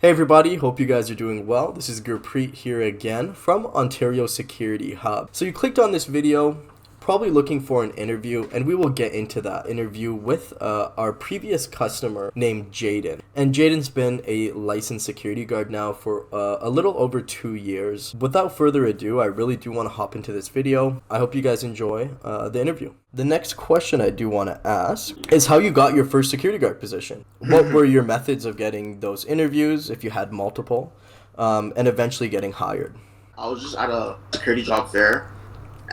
Hey everybody, hope you guys are doing well. This is Gurpreet here again from Ontario Security Hub. So you clicked on this video, probably looking for an interview, and we will get into that interview with our previous customer named Jaden. And Jaden's been a licensed security guard now for a little over 2 years. Without further ado, I really do want to hop into this video. I hope you guys enjoy the interview. The next question I do want to ask is how you got your first security guard position. What were your methods of getting those interviews, if you had multiple, and eventually getting hired? I was just at a security job fair,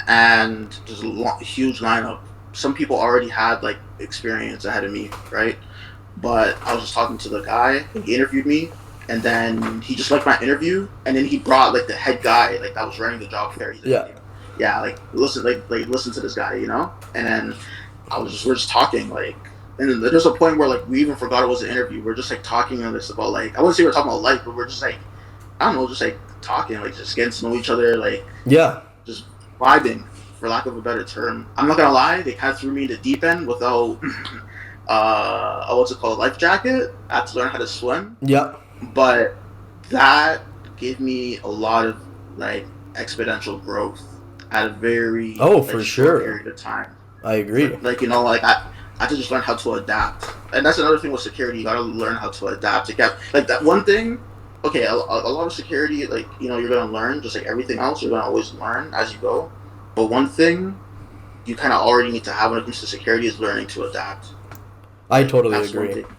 and there's a huge lineup. Some people already had like experience ahead of me, right? But I was just talking to the guy. He interviewed me, and then he just liked my interview, and then he brought like the head guy, like that was running the job fair. He's like, Yeah. yeah, like listen to this guy, you know. And then we're just talking, like, and then there's a point where like we even forgot it was an interview. We're just like talking on this about like I wouldn't say we're talking about life, but we're just like I don't know, just like talking, like just getting to know each other, like Yeah. just vibing, for lack of a better term. I'm not gonna lie, they kind of threw me in the deep end without what's it called, life jacket. I had to learn how to swim, Yeah. but that gave me a lot of like exponential growth at a very Oh, like, for short sure. period of time. I agree. Like I had to just learn how to adapt, and that's another thing with security. You gotta learn how to adapt. To get like that one thing. Okay, a lot of security, like you're gonna learn just like everything else. You're gonna always learn as you go. But one thing you kind of already need to have when it comes to security is learning to adapt. I Like totally that's one agree. thing.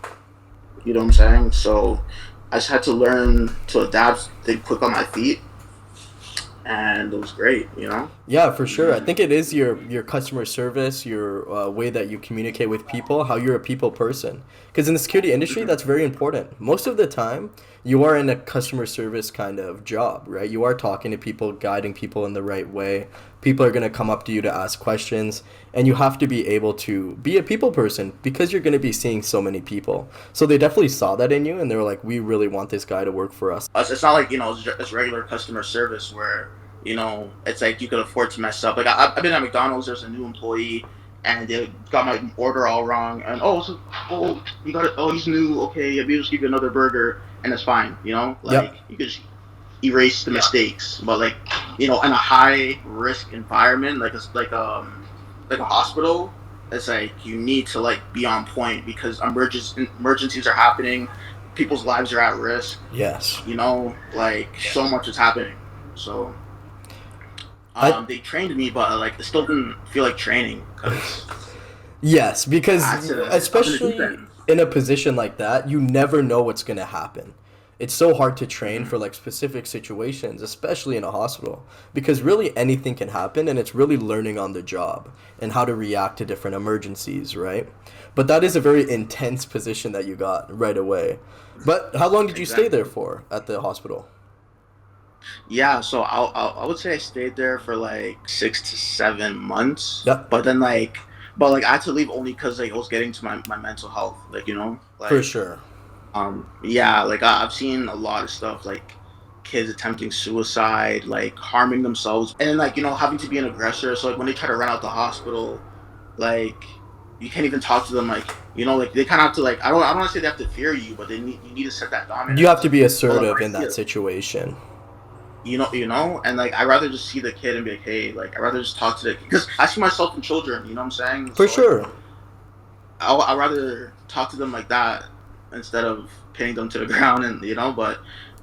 You know what I'm saying? So I just had to learn to adapt, think quick on my feet, and it was great. You know. Yeah, for sure. I think it is your customer service, your way that you communicate with people, how you're a people person. Because in the security industry, that's very important. Most of the time, you are in a customer service kind of job, right? You are talking to people, guiding people in the right way. People are going to come up to you to ask questions, and you have to be able to be a people person because you're going to be seeing so many people. So they definitely saw that in you, and they were like, we really want this guy to work for us. It's not like it's regular customer service where it's like you could afford to mess up. Like I've been at McDonald's. There's a new employee, and they got my order all wrong. And you got it. Oh, he's new. Okay, yeah, we just give you another burger, and it's fine. Like Yep. you could just erase the mistakes. But like in a high risk environment, like a hospital, it's like you need to like be on point because emergencies are happening. People's lives are at risk. Yes. Like so much is happening. So I they trained me, but like it still didn't feel like training because Yes, because I was in the deep especially end. in a position like that, you never know what's going to happen. It's so hard to train Hmm. for like specific situations, especially in a hospital, because really anything can happen and it's really learning on the job and how to react to different emergencies, right? But that is a very intense position that you got right away. But how long did you stay there Exactly. for at the hospital? Yeah, so I would say I stayed there for like 6 to 7 months, Yep, but I had to leave only because like it was getting to my mental health, for sure. yeah, like I've seen a lot of stuff like kids attempting suicide, like harming themselves, and then like having to be an aggressor. So like when they try to run out the hospital, like you can't even talk to them, like like they kind of have to like I don't want to say they have to fear you, but you need to set that You have to dominance. be But like when assertive I in see that it, situation. and like I'd rather just see the kid and be like, hey, like I'd rather just talk to the kid because I see myself in children. You know what I'm saying? For So like sure. I'd rather talk to them like that instead of pinning them to the ground, and but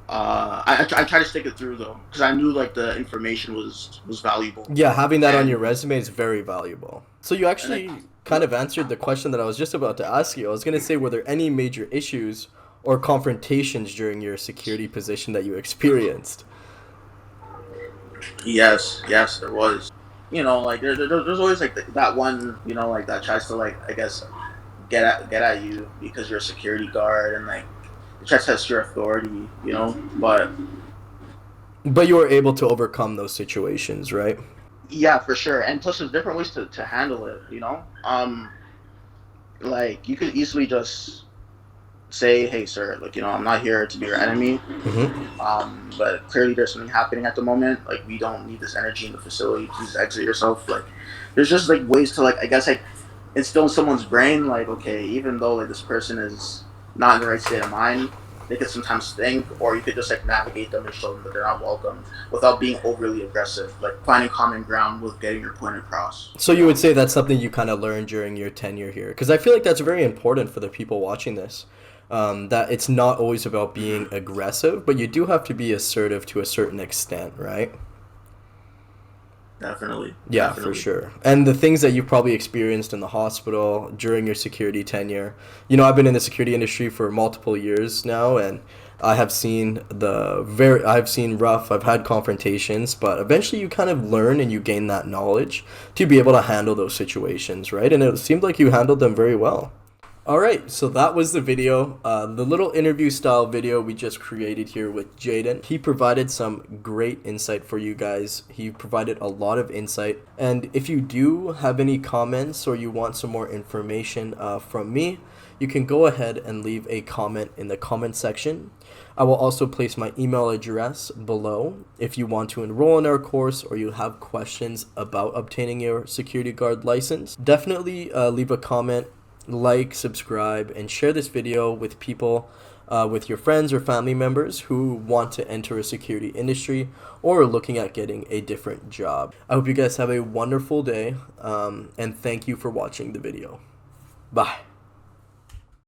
I try to stick it through though because I knew like the information was valuable, Yeah, having that on your and resume is very valuable. So you and like actually kind of answered the question that I was just about to ask you. I was going to say, were there any major issues or confrontations during your security position that you experienced? yes, there was. Like there's always like that one, like that tries to like I guess get at you because you're a security guard and like it tries to test your authority, but But you were able to overcome those situations, right? yeah, for sure. And plus, there's different ways to handle it. Like you could easily just say, "Hey, sir, like I'm not here to be your enemy. Mm-hmm. But clearly there's something happening at the moment. Like we don't need this energy in the facility. Please exit yourself." Like there's just like ways to like I guess like instill in someone's brain like okay, even though like this person is not in the right state of mind, they could sometimes think, or you could just like navigate them and show them that they're not welcome without being overly aggressive, like finding common ground with getting your point across. So you would say that's something you kind of learned during your tenure here? Because I feel like that's very important for the people watching this. That it's not always about being aggressive, but you do have to be assertive to a certain extent, right? Definitely. Yeah, Definitely. for sure. And the things that you probably experienced in the hospital during your security tenure. You know, I've been in the security industry for multiple years now, and I've seen rough, I've had confrontations, but eventually you kind of learn and you gain that knowledge to be able to handle those situations, right? And it seemed like you handled them very well. All right, so that was the video, the little interview style video we just created here with Jaden. He provided some great insight for you guys. He provided a lot of insight. And if you do have any comments or you want some more information from me, you can go ahead and leave a comment in the comment section. I will also place my email address below if you want to enroll in our course or you have questions about obtaining your security guard license. Definitely leave a comment, like, subscribe, and share this video with people, with your friends or family members who want to enter a security industry or are looking at getting a different job. I hope you guys have a wonderful day, and thank you for watching the video. Bye.